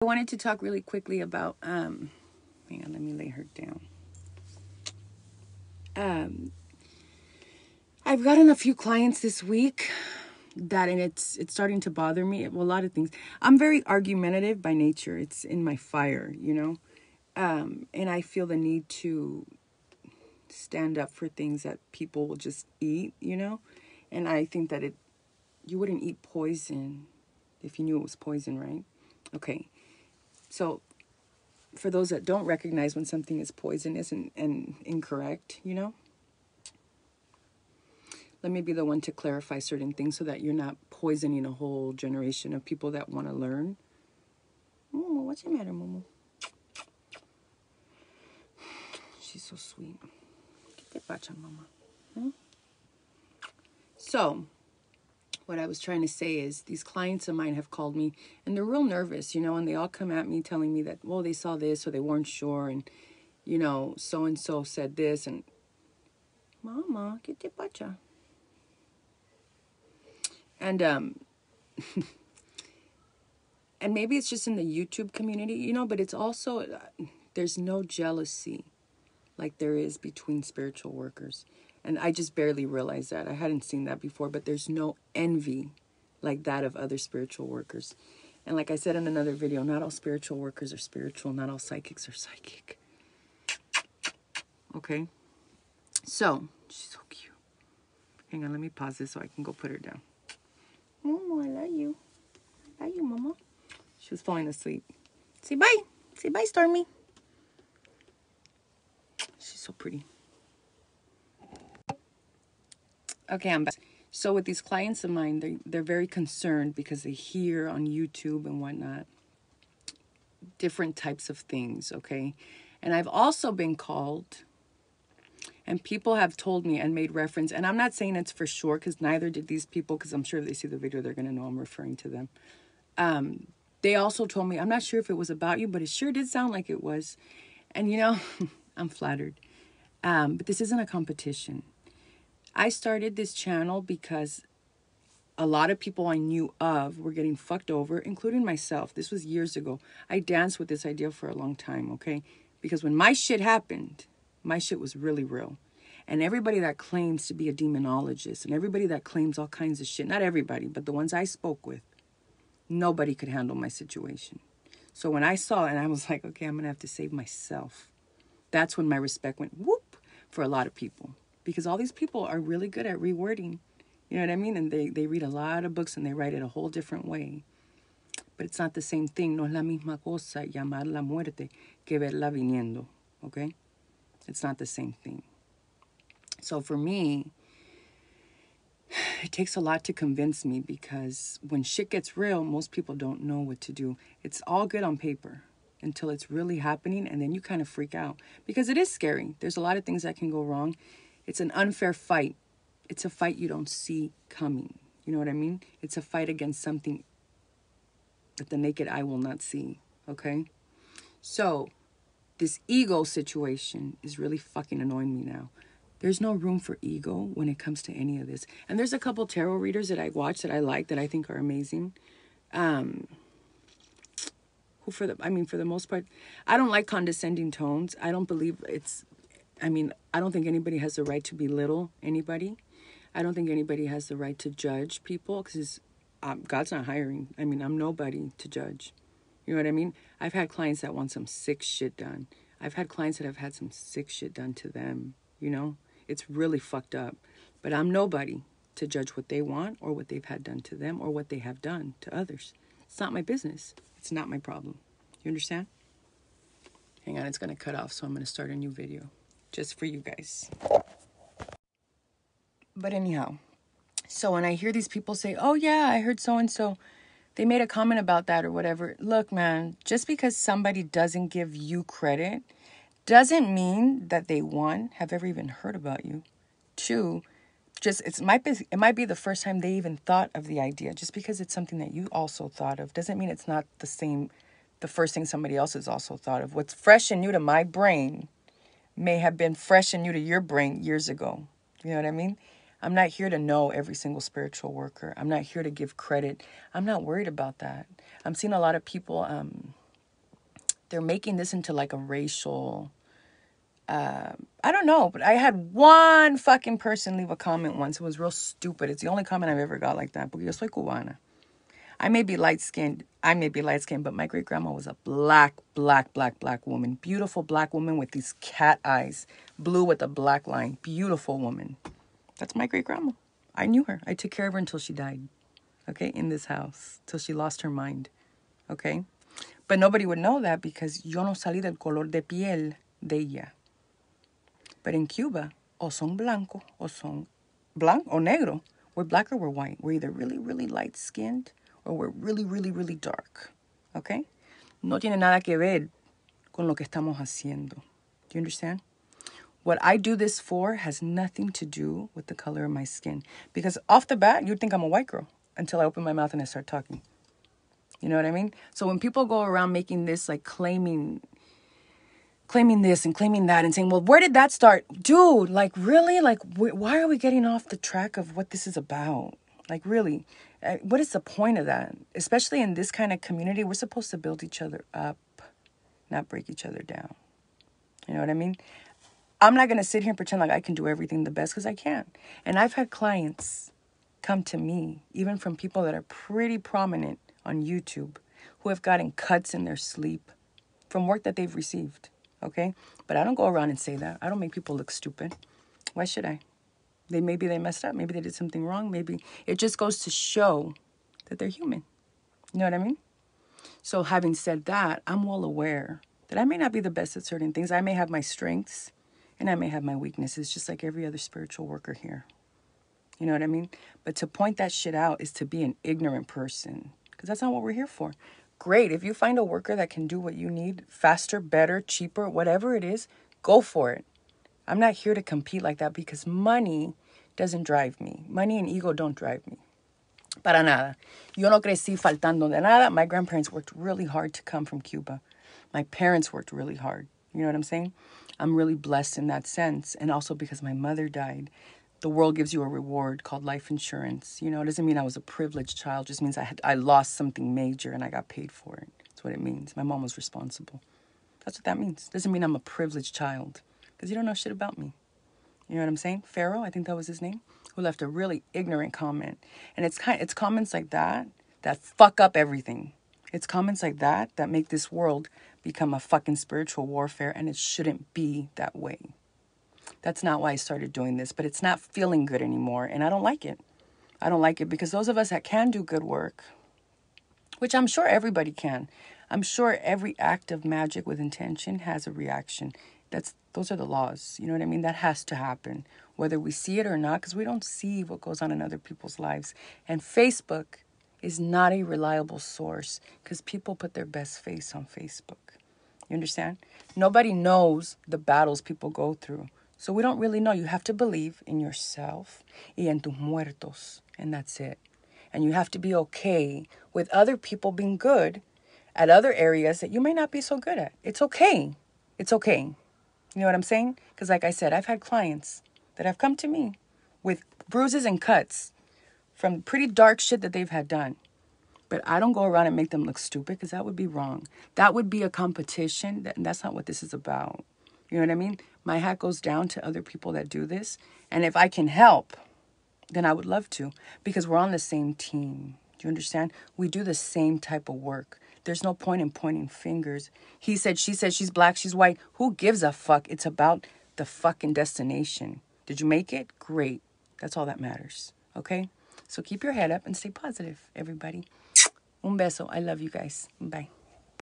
I wanted to talk really quickly about, hang on, let me lay her down. I've gotten a few clients this week and it's starting to bother me. Well, a lot of things. I'm very argumentative by nature. It's in my fire, and I feel the need to stand up for things that people will just eat, and I think that you wouldn't eat poison if you knew it was poison, right? Okay. So for those that don't recognize when something is poisonous and incorrect, let me be the one to clarify certain things so that you're not poisoning a whole generation of people that want to learn. Momo, what's the matter, Momo? She's so sweet. Get bacha, Mama. Huh? So, what I was trying to say is these clients of mine have called me and they're real nervous, and they all come at me telling me that, well, they saw this or they weren't sure, and, so-and-so said this, and Mama, get the bacha. And, and maybe it's just in the YouTube community, but it's also, there's no jealousy like there is between spiritual workers. And I just barely realized that. I hadn't seen that before, but there's no envy like that of other spiritual workers. And like I said in another video, not all spiritual workers are spiritual. Not all psychics are psychic. Okay? So, she's so cute. Hang on, let me pause this so I can go put her down. Momo, I love you. I love you, Mama. She was falling asleep. Say bye. Say bye, Stormy. She's so pretty. Okay, I'm back. So with these clients of mine, they're very concerned because they hear on YouTube and whatnot different types of things, okay? And I've also been called, and people have told me and made reference, and I'm not saying it's for sure because neither did these people, because I'm sure if they see the video, they're going to know I'm referring to them. They also told me, I'm not sure if it was about you, but it sure did sound like it was. And, I'm flattered. But this isn't a competition. I started this channel because a lot of people I knew of were getting fucked over, including myself. This was years ago. I danced with this idea for a long time, okay? Because when my shit happened, my shit was really real. And everybody that claims to be a demonologist and everybody that claims all kinds of shit, not everybody, but the ones I spoke with, nobody could handle my situation. So when I saw it, and I was like, okay, I'm going to have to save myself. That's when my respect went whoop for a lot of people. Because all these people are really good at rewording. You know what I mean? And they read a lot of books and they write it a whole different way. But it's not the same thing. No es la misma cosa llamar la muerte que verla viniendo. Okay? It's not the same thing. So for me, it takes a lot to convince me because when shit gets real, most people don't know what to do. It's all good on paper until it's really happening, and then you kind of freak out because it is scary. There's a lot of things that can go wrong. It's an unfair fight. It's a fight you don't see coming. You know what I mean? It's a fight against something that the naked eye will not see, okay? So this ego situation is really fucking annoying me now. There's no room for ego when it comes to any of this. And there's a couple tarot readers that I watch that I like, that I think are amazing. For the most part, I don't like condescending tones. I don't believe I don't think anybody has the right to belittle anybody. I don't think anybody has the right to judge people because God's not hiring. I'm nobody to judge. You know what I mean? I've had clients that want some sick shit done. I've had clients that have had some sick shit done to them, It's really fucked up. But I'm nobody to judge what they want or what they've had done to them or what they have done to others. It's not my business. It's not my problem. You understand? Hang on, it's going to cut off, so I'm going to start a new video just for you guys. But anyhow, so when I hear these people say, oh yeah, I heard so-and-so, they made a comment about that or whatever. Look, man, just because somebody doesn't give you credit doesn't mean that they, one, have ever even heard about you. Two, it might be the first time they even thought of the idea. Just because it's something that you also thought of doesn't mean it's not the first thing somebody else has also thought of. What's fresh and new to my brain may have been fresh and new to your brain years ago. You know what I mean? I'm not here to know every single spiritual worker. I'm not here to give credit. I'm not worried about that. I'm seeing a lot of people they're making this into like a racial, I don't know, but I had one fucking person leave a comment once. It was real stupid. It's the only comment I've ever got like that. Porque yo soy cubana. I may be light-skinned, but my great-grandma was a black woman. Beautiful black woman with these cat eyes. Blue with a black line. Beautiful woman. That's my great-grandma. I knew her. I took care of her until she died. Okay? In this house. Till she lost her mind. Okay? But nobody would know that because yo no salí del color de piel de ella. But in Cuba, o son blanco, o son blanco, o negro. We're black or we're white. We're either really light-skinned or we're really dark. Okay? No tiene nada que ver con lo que estamos haciendo. Do you understand? What I do this for has nothing to do with the color of my skin. Because off the bat, you'd think I'm a white girl until I open my mouth and I start talking. You know what I mean? So when people go around making this, like claiming this and claiming that and saying, well, where did that start? Dude, like really? Like, why are we getting off the track of what this is about? Like, really? What is the point of that? Especially in this kind of community, we're supposed to build each other up, not break each other down. You know what I mean? I'm not going to sit here and pretend like I can do everything the best because I can't. And I've had clients come to me, even from people that are pretty prominent on YouTube, who have gotten cuts in their sleep from work that they've received. Okay? But I don't go around and say that. I don't make people look stupid. Why should I? Maybe they messed up. Maybe they did something wrong. Maybe it just goes to show that they're human. You know what I mean? So having said that, I'm well aware that I may not be the best at certain things. I may have my strengths and I may have my weaknesses, just like every other spiritual worker here. You know what I mean? But to point that shit out is to be an ignorant person, because that's not what we're here for. Great. If you find a worker that can do what you need faster, better, cheaper, whatever it is, go for it. I'm not here to compete like that because money doesn't drive me. Money and ego don't drive me. Para nada. Yo no crecí faltando de nada. My grandparents worked really hard to come from Cuba. My parents worked really hard. You know what I'm saying? I'm really blessed in that sense. And also because my mother died, the world gives you a reward called life insurance. You know, it doesn't mean I was a privileged child. It just means I lost something major and I got paid for it. That's what it means. My mom was responsible. That's what that means. It doesn't mean I'm a privileged child because you don't know shit about me. You know what I'm saying? Pharaoh, I think that was his name, who left a really ignorant comment. And it's comments like that fuck up everything. It's comments like that make this world become a fucking spiritual warfare, and it shouldn't be that way. That's not why I started doing this, but it's not feeling good anymore, and I don't like it. I don't like it because those of us that can do good work, which I'm sure everybody can, I'm sure every act of magic with intention has a reaction. Those are the laws. You know what I mean? That has to happen, whether we see it or not, because we don't see what goes on in other people's lives. And Facebook is not a reliable source because people put their best face on Facebook. You understand? Nobody knows the battles people go through. So we don't really know. You have to believe in yourself y en tus muertos. And that's it. And you have to be okay with other people being good at other areas that you may not be so good at. It's okay. It's okay. You know what I'm saying? Because like I said, I've had clients that have come to me with bruises and cuts from pretty dark shit that they've had done. But I don't go around and make them look stupid because that would be wrong. That would be a competition. And that's not what this is about. You know what I mean? My hat goes down to other people that do this. And if I can help, then I would love to. Because we're on the same team. Do you understand? We do the same type of work. There's no point in pointing fingers. He said, she said, she's black, she's white. Who gives a fuck? It's about the fucking destination. Did you make it? Great. That's all that matters. Okay? So keep your head up and stay positive, everybody. Un beso. I love you guys. Bye.